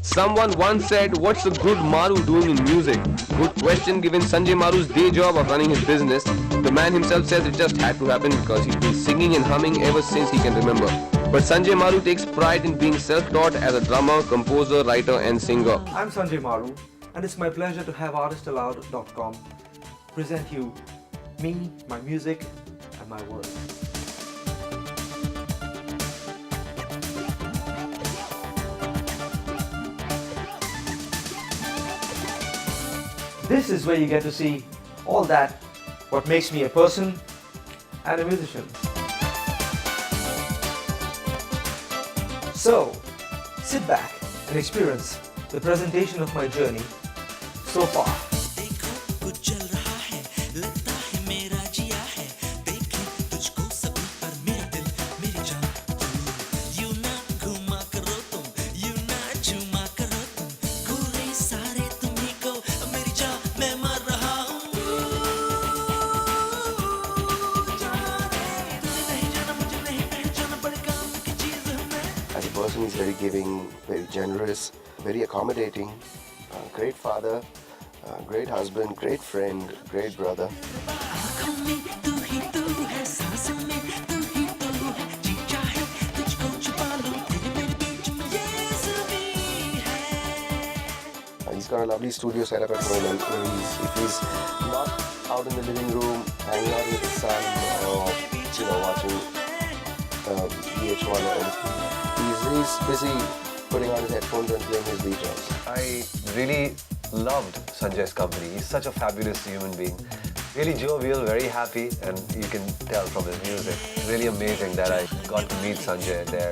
Someone once said, "What's a good Maroo doing in music?" Good question given Sanjay Maroo's day job of running his business. The man himself says it just had to happen because he's been singing and humming ever since he can remember. But Sanjay Maroo takes pride in being self-taught as a drummer, composer, writer and singer. I'm Sanjay Maroo, and it's my pleasure to have ArtistAloud.com present you me, my music and my work. This is where you get to see all that, what makes me a person and a musician. So, sit back and experience the presentation of my journey so far. As a person, he's very giving, very generous, very accommodating, great father, great husband, great friend, great brother. He's got a lovely studio set up at home, and if he's not out in the living room, hanging out with his son, or watching VH1 or anything, he's busy putting on his headphones and playing his beat drums. I really loved Sanjay's company. He's such a fabulous human being. Really jovial, very happy, and you can tell from his music. Really amazing that I got to meet Sanjay there,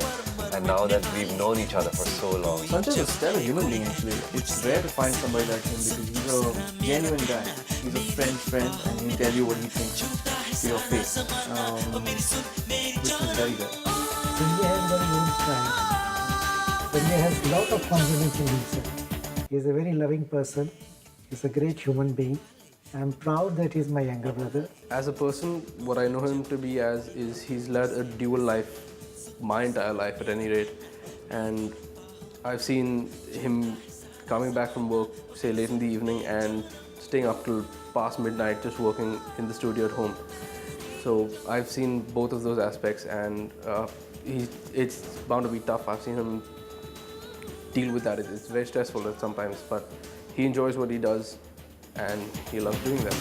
and now that we've known each other for so long. Sanjay is a stellar human being actually. It's rare to find somebody like him because he's a genuine guy. He's a friend and he'll tell you what he thinks to your face, which is very rare. Sanjay has got his own style. Sanjay has a lot of confidence in himself. He is a very loving person. He's a great human being. I'm proud that he's my younger brother. As a person, what I know him to be as is he's led a dual life, my entire life at any rate. And I've seen him coming back from work, say late in the evening, and staying up till past midnight just working in the studio at home. So I've seen both of those aspects, and it's bound to be tough. I've seen him deal with that. It's very stressful at sometimes, but he enjoys what he does and he loves doing that.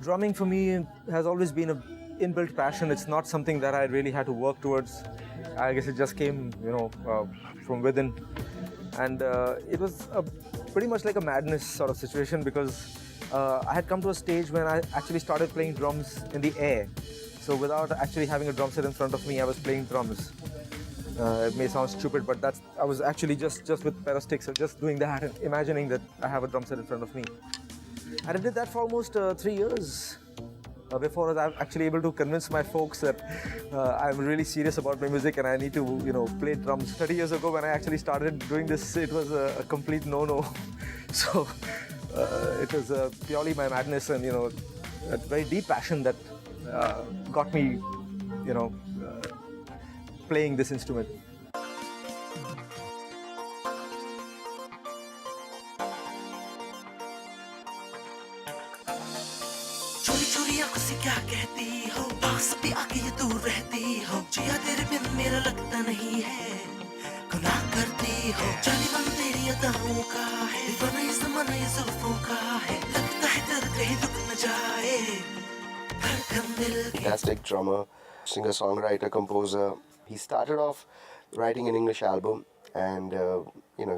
Drumming for me has always been an inbuilt passion. It's not something that I really had to work towards. I guess it just came, from within. And it was pretty much like a madness sort of situation because I had come to a stage when I actually started playing drums in the air. So without actually having a drum set in front of me, I was playing drums. It may sound stupid, but I was actually just with a pair of sticks, just doing that and imagining that I have a drum set in front of me. And I did that for almost 3 years before I was actually able to convince my folks that I'm really serious about my music and I need to, play drums. 30 years ago when I actually started doing this, it was a complete no-no. So it was purely my madness and, a very deep passion that got me, playing this instrument. से क्या कहती हो, पास भी आके ये दूर रहती हो, जिया तेरे बिन मेरा लगता नहीं है, गुनाह करती हो, जाने मन तेरी अदाओं का है, दीवाना ये ज़माना ये जुल्फों का है, लगता है दिल कहीं रुक न जाए, धड़कन दिल की। Fantastic drummer, singer-songwriter, composer. He started off writing an English album, and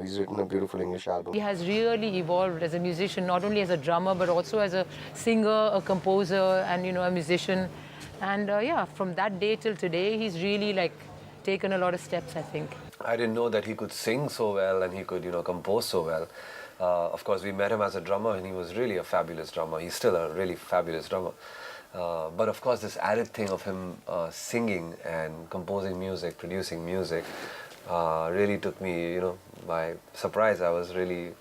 he's written a beautiful English album. He has really evolved as a musician, not only as a drummer, but also as a singer, a composer, and a musician. And yeah, from that day till today, he's really taken a lot of steps, I think. I didn't know that he could sing so well and he could, compose so well. Of course, we met him as a drummer and he was really a fabulous drummer. He's still a really fabulous drummer. But of course, this added thing of him singing and composing music, producing music, really took me, by surprise. I was really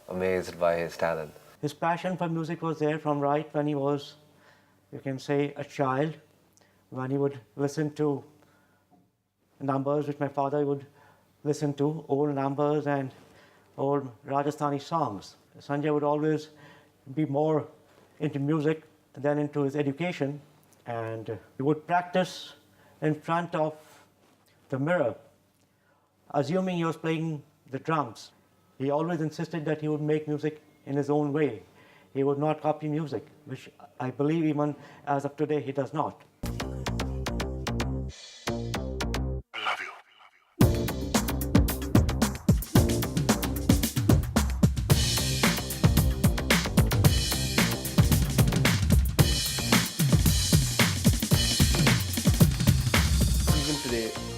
amazed by his talent. His passion for music was there from right when he was, you can say, a child, when he would listen to numbers which my father would listen to, old numbers and old Rajasthani songs. Sanjay would always be more into music than into his education, and he would practice in front of the mirror, assuming he was playing the drums. He always insisted that he would make music in his own way. He would not copy music, which I believe even as of today he does not.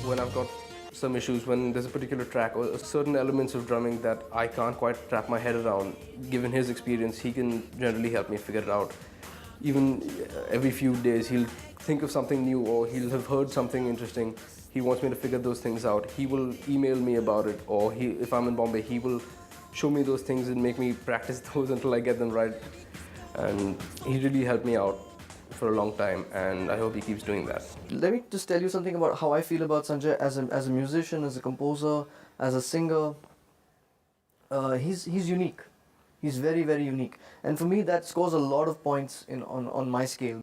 When I've got some issues, when there's a particular track or certain elements of drumming that I can't quite wrap my head around, given his experience, he can generally help me figure it out. Even every few days, he'll think of something new or he'll have heard something interesting. He wants me to figure those things out. He will email me about it, or if I'm in Bombay, he will show me those things and make me practice those until I get them right. And he really helped me out for a long time, and I hope he keeps doing that. Let me just tell you something about how I feel about Sanjay as a musician, as a composer, as a singer. He's unique. He's very, very unique, and for me that scores a lot of points on my scale.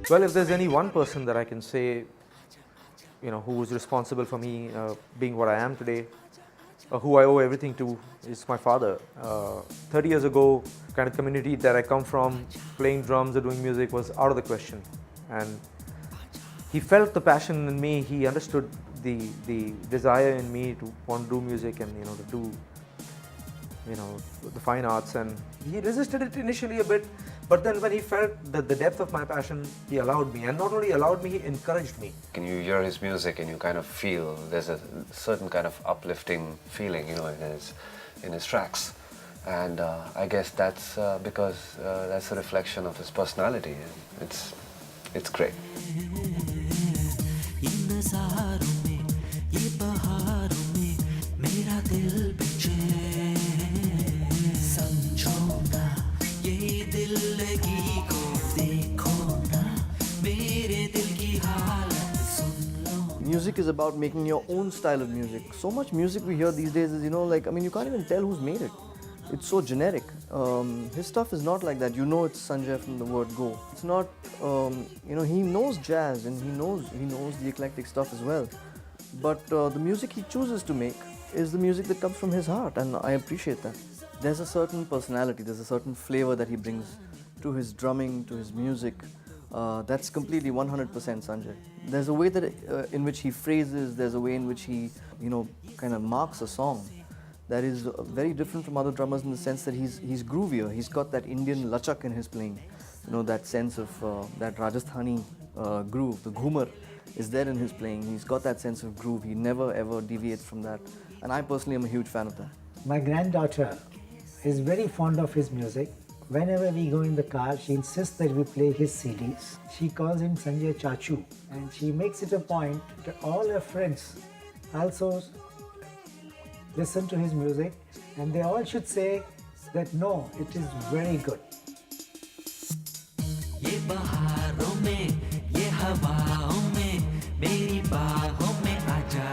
Well, if there's any one person that I can say, who was responsible for me being what I am today, who I owe everything to, is my father. 30 years ago, kind of community that I come from, playing drums or doing music was out of the question. And he felt the passion in me. He understood the desire in me to want to do music and to do the fine arts, and he resisted it initially a bit, but then when he felt the depth of my passion, he allowed me, and not only allowed me, he encouraged me. Can you hear his music and you kind of feel there's a certain kind of uplifting feeling, in his tracks, and I guess that's because that's a reflection of his personality. It's great. Music is about making your own style of music. So much music we hear these days is, you can't even tell who's made it. It's so generic. His stuff is not like that. It's Sanjay from the word go. It's not, he knows jazz and he knows the eclectic stuff as well. But the music he chooses to make is the music that comes from his heart, and I appreciate that. There's a certain personality, there's a certain flavor that he brings to his drumming, to his music. That's completely 100% Sanjay. There's a way that in which he phrases, there's a way in which he, kind of marks a song that is very different from other drummers in the sense that he's groovier. He's got that Indian lachak in his playing, that sense of that Rajasthani groove. The ghumar is there in his playing. He's got that sense of groove. He never ever deviates from that, and I personally am a huge fan of that. My granddaughter is very fond of his music. Whenever we go in the car, she insists that we play his CDs. She calls him Sanjay Chachu, and she makes it a point that all her friends also listen to his music, and they all should say that no, it is very good. ये बहारों में, ये हवाओं में, मेरी बाहों में आजा।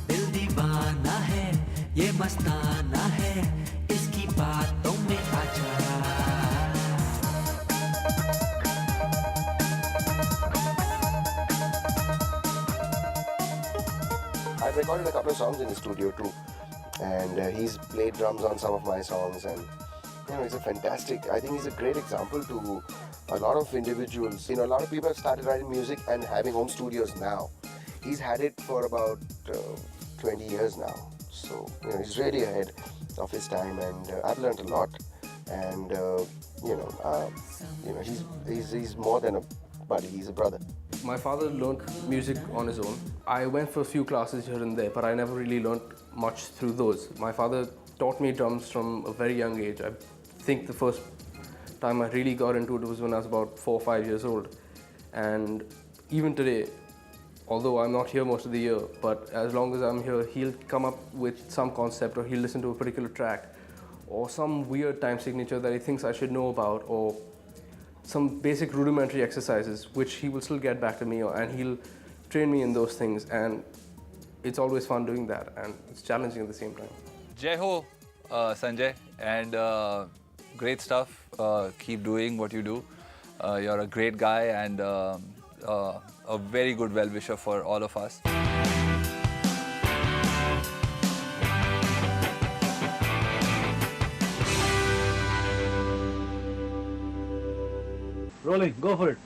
दिल दीवाना है, ये मस्ताना है, इसकी बातों में आजा। I've recorded a couple of songs in the studio too, and he's played drums on some of my songs, and he's a fantastic. I think he's a great example to a lot of individuals. A lot of people have started writing music and having home studios now. He's had it for about 20 years now, so he's really ahead of his time, and I've learned a lot. And he's more than a buddy. He's a brother. My father learned music on his own. I went for a few classes here and there, but I never really learned much through those. My father taught me drums from a very young age. I think the first time I really got into it was when I was about 4 or 5 years old. And even today, although I'm not here most of the year, but as long as I'm here, he'll come up with some concept, or he'll listen to a particular track, or some weird time signature that he thinks I should know about, or some basic rudimentary exercises which he will still get back to me, and he'll train me in those things, and it's always fun doing that, and it's challenging at the same time. Jai ho, Sanjay, and great stuff. Keep doing what you do. You're a great guy and a very good well-wisher for all of us. Rolling, go for it.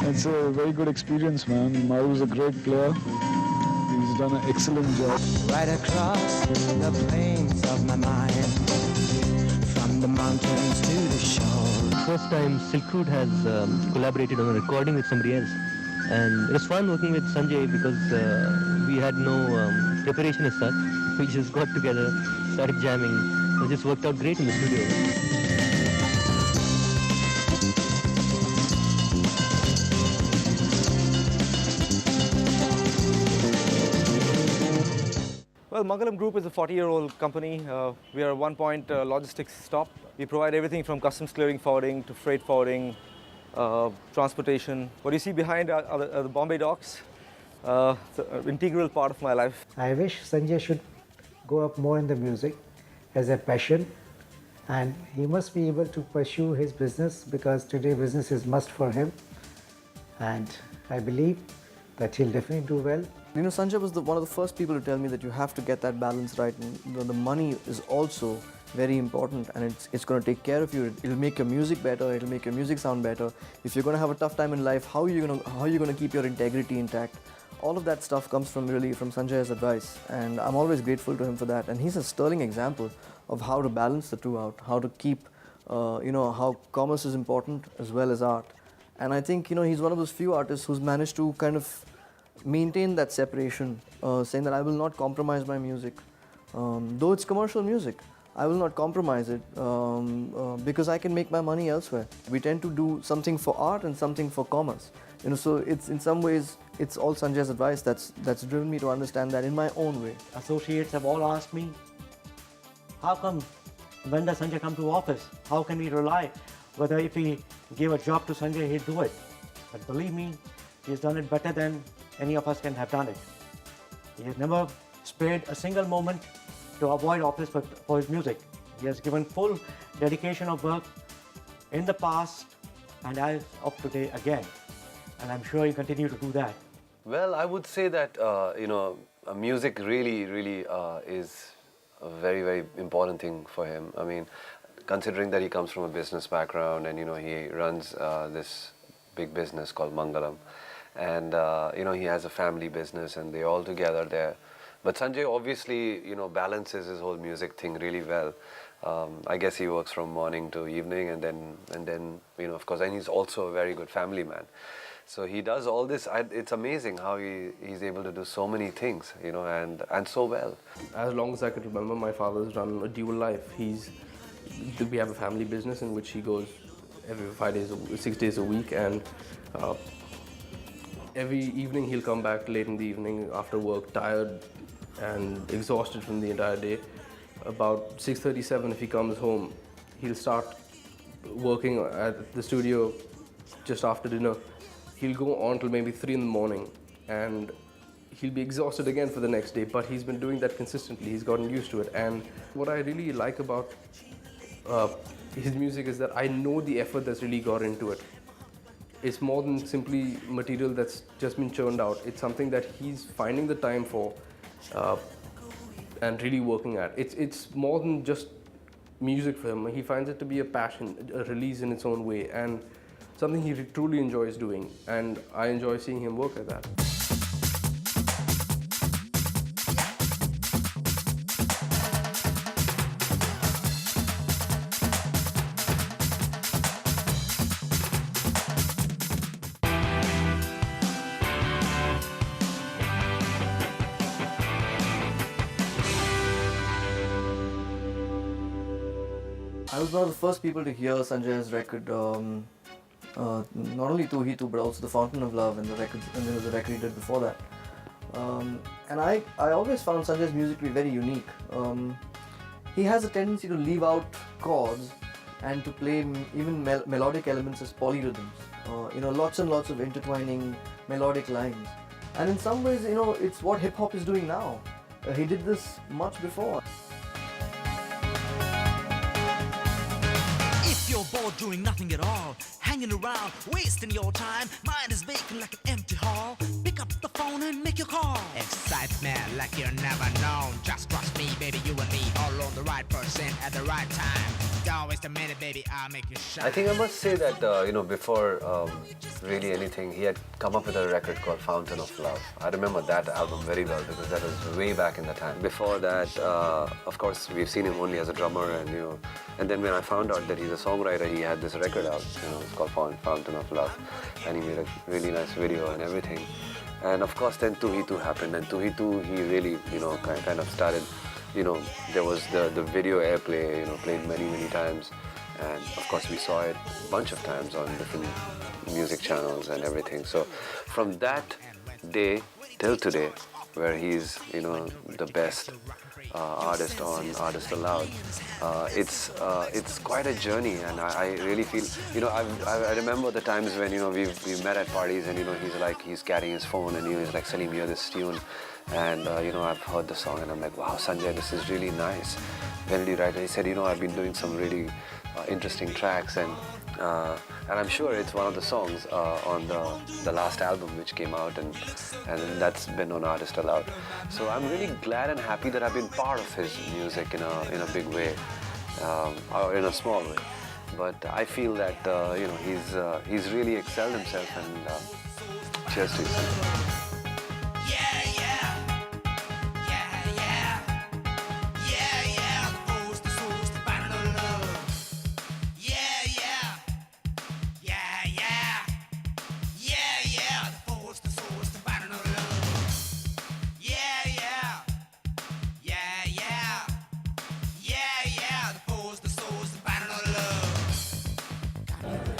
It's a very good experience, man. Maroo's a great player. He's done an excellent job. Right across the plains of my mind, from the mountains to the shore. First time Silk Road has collaborated on a recording with somebody else. And it was fun working with Sanjay because we had no preparation as such. We just got together, started jamming. It just worked out great in the studio. Well, Mangalam Group is a 40-year-old company. We are a one-point logistics stop. We provide everything from customs clearing forwarding to freight forwarding, transportation. What you see behind are the Bombay docks. It's an integral part of my life. I wish Sanjay should go up more in the music as a passion, and he must be able to pursue his business because today business is must for him, and I believe that he'll definitely do well. Sanjay was one of the first people to tell me that you have to get that balance right, and the money is also very important, and it's going to take care of you. It'll make your music better, it'll make your music sound better. If you're going to have a tough time in life, how are you going to keep your integrity intact? All of that stuff comes from Sanjay's advice, and I'm always grateful to him for that. And he's a sterling example of how to balance the two out, how to keep, how commerce is important as well as art. And I think, he's one of those few artists who's managed to kind of maintain that separation, saying that I will not compromise my music. Though it's commercial music, I will not compromise it because I can make my money elsewhere. We tend to do something for art and something for commerce. So it's in some ways, it's all Sanjay's advice that's driven me to understand that in my own way. Associates have all asked me, how come when does Sanjay come to office? How can we rely whether if we give a job to Sanjay, he'd do it? But believe me, he's done it better than any of us can have done it. He has never spared a single moment to avoid office for his music. He has given full dedication of work in the past and as of today again. And I'm sure he'll continue to do that. Well, I would say that, music really is a very, very important thing for him. I mean, considering that he comes from a business background and, he runs this big business called Mangalam. And, he has a family business and they're all together there. But Sanjay obviously, balances his whole music thing really well. I guess he works from morning to evening and then, of course, and he's also a very good family man. So he does all this. It's amazing how he's able to do so many things, you know, and so well. As long as I could remember, my father's run a dual life. We have a family business in which he goes every 6 days a week, and every evening he'll come back late in the evening after work, tired and exhausted from the entire day. About 6:37, if he comes home, he'll start working at the studio just after dinner. He'll go on till maybe 3 in the morning, and he'll be exhausted again for the next day, but he's been doing that consistently. He's gotten used to it. And what I really like about his music is that I know the effort that's really got into it. It's more than simply material that's just been churned out. It's something that he's finding the time for and really working at. It's more than just music for him. He finds it to be a passion, a release in its own way, and something he truly enjoys doing. And I enjoy seeing him work at that. I was one of the first people to hear Sanjay's record, not only Tu Hi Tu, but also The Fountain of Love, and there was a record he did before that. And I always found Sanjay's music to be very unique. He has a tendency to leave out chords and to play even melodic elements as polyrhythms. Lots and lots of intertwining melodic lines. And in some ways, it's what hip hop is doing now. He did this much before. If you're bored doing nothing at all, hanging around, wasting your time, mind is vacant like an empty hall, pick up the phone and make your call. Excitement like you're never known. Just trust me, baby, you and me, all on the right person at the right time. Don't waste a minute, baby, I'll make you shine. I think I must say that, before really anything, he had come up with a record called Fountain of Love. I remember that album very well because that was way back in the time. Before that, of course, we've seen him only as a drummer, and then when I found out that he's a songwriter, he had this record out, it's called Fountain of Love, and he made a really nice video and everything. And of course, then Tu Hi Tu happened, and Tu Hi Tu, he really, kind of started, there was the video airplay, played many, many times. And of course, we saw it a bunch of times on different music channels and everything. So from that day till today, where he's, the best artist on ArtistAloud, it's quite a journey, and I really feel, I remember the times when, we met at parties, and, he's carrying his phone, and he's like, Salim, hear this tune. And, I've heard the song, and I'm like, wow, Sanjay, this is really nice. When did you write it? He said, I've been doing some really interesting tracks, and I'm sure it's one of the songs on the last album which came out, and that's been on ArtistAloud. So I'm really glad and happy that I've been part of his music in a big way, or in a small way. But I feel that he's really excelled himself, and cheers to you.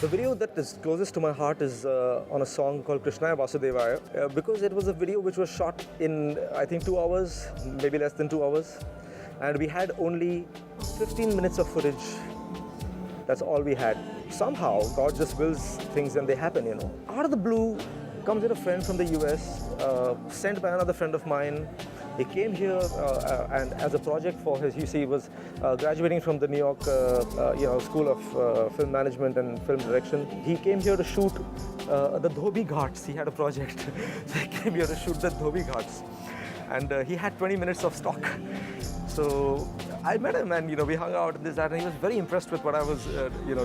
The video that is closest to my heart is on a song called Krishnaya Vasudevaya, because it was a video which was shot in, I think, 2 hours, maybe less than 2 hours. And we had only 15 minutes of footage. That's all we had. Somehow, God just wills things and they happen, Out of the blue comes in a friend from the US, sent by another friend of mine. He came here and as a project for his, he was graduating from the New York School of Film Management and Film Direction. He came here to shoot the Dhobi Ghats. He had a project. So he came here to shoot the Dhobi Ghats. And he had 20 minutes of stock. So I met him and we hung out and this, that, and he was very impressed with what I was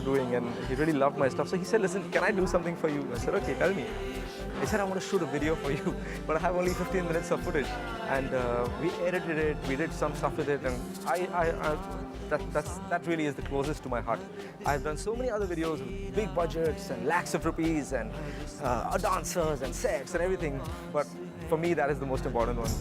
doing, and he really loved my stuff. So he said, listen, can I do something for you? I said, okay, tell me. He said, I want to shoot a video for you, but I have only 15 minutes of footage. And we edited it, we did some stuff with it, and that really is the closest to my heart. I've done so many other videos with big budgets and lakhs of rupees and dancers and sets and everything, but for me that is the most important one.